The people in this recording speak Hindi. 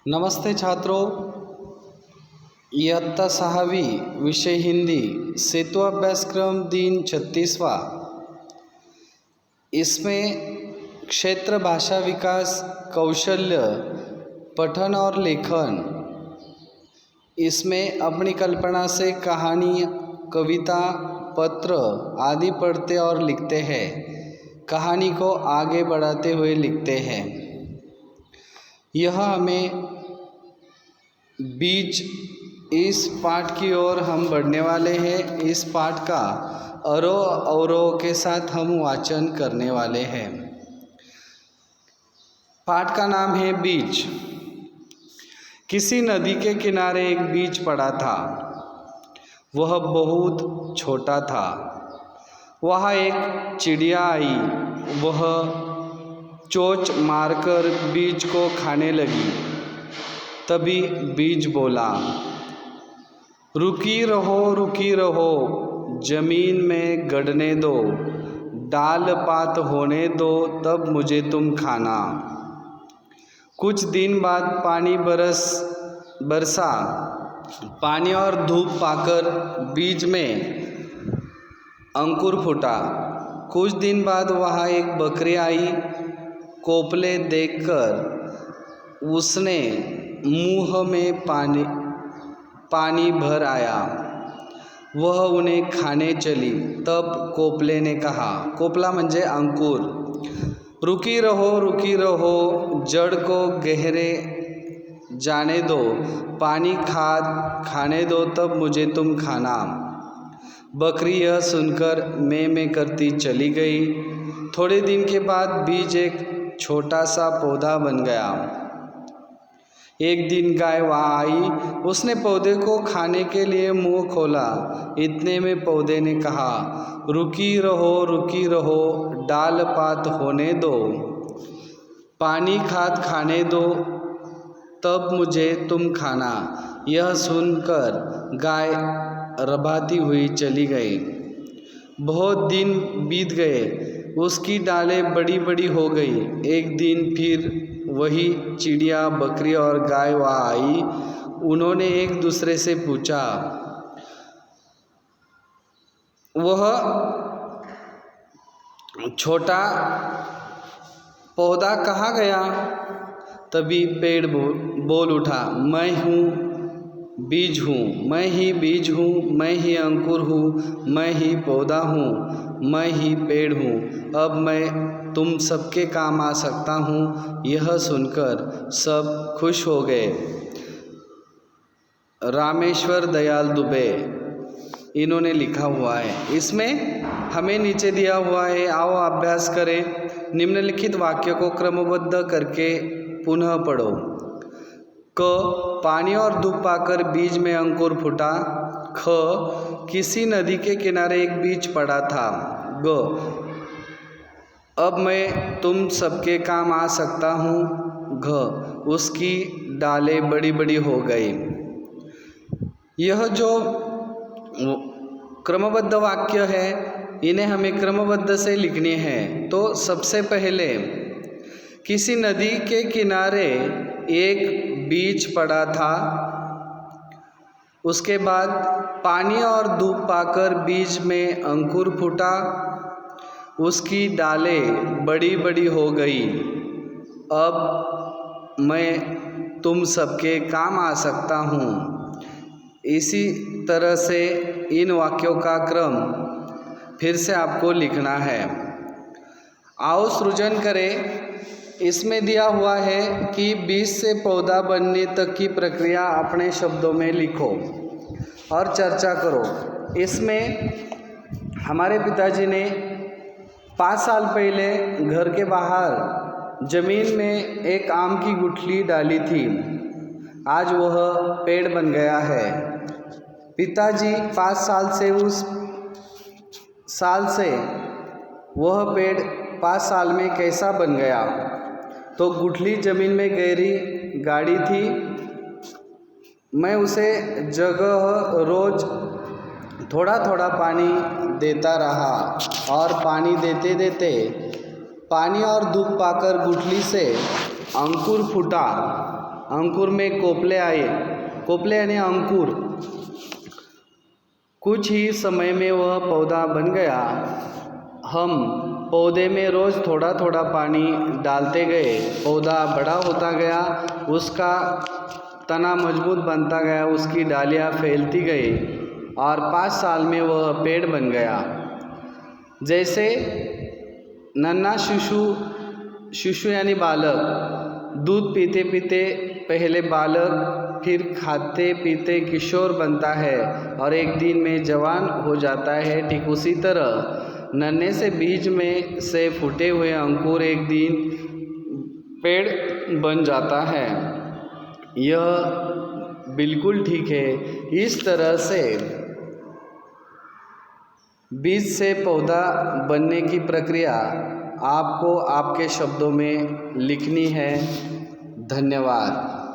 नमस्ते छात्रों, इयत्ता 6वी विषय हिंदी सेतु अभ्यासक्रम दिन 36वां। इसमें क्षेत्र भाषा विकास कौशल्य पठन और लेखन, इसमें अपनी कल्पना से कहानी, कविता, पत्र आदि पढ़ते और लिखते हैं। कहानी को आगे बढ़ाते हुए लिखते हैं। यह हमें बीज इस पाठ की ओर हम बढ़ने वाले हैं। इस पाठ का अवरोह के साथ हम वाचन करने वाले हैं। पाठ का नाम है बीज। किसी नदी के किनारे एक बीज पड़ा था। वह बहुत छोटा था। वहाँ एक चिड़िया आई। वह चोंच मारकर बीज को खाने लगी। तभी बीज बोला, रुकी रहो, जमीन में गड़ने दो, डाल पात होने दो, तब मुझे तुम खाना। कुछ दिन बाद पानी बरसा। पानी और धूप पाकर बीज में अंकुर फूटा। कुछ दिन बाद वहाँ एक बकरी आई। कोपले देखकर उसने मुंह में पानी भर आया। वह उन्हें खाने चली। तब कोपले ने कहा, कोपला म्हणजे अंकुर, रुकी रहो, जड़ को गहरे जाने दो, पानी खाद खाने दो, तब मुझे तुम खाना। बकरी यह सुनकर मैं करती चली गई। थोड़े दिन के बाद बीज एक छोटा सा पौधा बन गया। एक दिन गाय वहाँ आई। उसने पौधे को खाने के लिए मुंह खोला। इतने में पौधे ने कहा, रुकी रहो, डाल पात होने दो, पानी खाद खाने दो, तब मुझे तुम खाना। यह सुनकर गाय रभाती हुई चली गई। बहुत दिन बीत गए। उसकी डालें बड़ी हो गई। एक दिन फिर वही चिड़िया, बकरी और गाय वहाँ आई। उन्होंने एक दूसरे से पूछा, वह छोटा पौधा कहाँ गया? तभी पेड़ बोल उठा, मैं हूँ बीज हूँ, मैं ही बीज हूँ, मैं ही अंकुर हूँ, मैं ही पौधा हूँ, मैं ही पेड़ हूँ। अब मैं तुम सबके काम आ सकता हूँ। यह सुनकर सब खुश हो गए। रामेश्वर दयाल दुबे इन्होंने लिखा हुआ है। इसमें हमें नीचे दिया हुआ है, आओ अभ्यास करें। निम्नलिखित वाक्य को क्रमबद्ध करके पुनः पढ़ो। क, पानी और धूप पाकर बीज में अंकुर फूटा। ख, किसी नदी के किनारे एक बीज पड़ा था। ग, अब मैं तुम सबके काम आ सकता हूँ। घ, उसकी डालें बड़ी हो गई। यह जो क्रमबद्ध वाक्य है, इन्हें हमें क्रमबद्ध से लिखने हैं। तो सबसे पहले किसी नदी के किनारे एक बीज पड़ा था। उसके बाद पानी और धूप पाकर बीज में अंकुर फूटा। उसकी डालें बड़ी हो गई। अब मैं तुम सबके काम आ सकता हूँ। इसी तरह से इन वाक्यों का क्रम फिर से आपको लिखना है। आओ सृजन करें। इसमें दिया हुआ है कि बीज से पौधा बनने तक की प्रक्रिया अपने शब्दों में लिखो और चर्चा करो। इसमें हमारे पिताजी ने 5 साल पहले घर के बाहर ज़मीन में एक आम की गुठली डाली थी। आज वह पेड़ बन गया है। पिताजी 5 साल से उस साल से वह पेड़ 5 साल में कैसा बन गया। तो गुठली ज़मीन में गहरी गाड़ी थी। मैं उसे जगह रोज़ थोड़ा पानी देता रहा और पानी देते पानी और धूप पाकर गुठली से अंकुर फूटा। अंकुर में कोपले आए। कोपले यानी अंकुर। कुछ ही समय में वह पौधा बन गया। हम पौधे में रोज़ थोड़ा थोड़ा पानी डालते गए। पौधा बड़ा होता गया, उसका तना मजबूत बनता गया, उसकी डालियाँ फैलती गई और 5 साल में वह पेड़ बन गया। जैसे नन्हा शिशु यानी बालक दूध पीते पीते पहले बालक, फिर खाते पीते किशोर बनता है और एक दिन में जवान हो जाता है, ठीक उसी तरह नन्हे से बीज में से फूटे हुए अंकुर एक दिन पेड़ बन जाता है। यह बिल्कुल ठीक है। इस तरह से बीज से पौधा बनने की प्रक्रिया आपको आपके शब्दों में लिखनी है। धन्यवाद।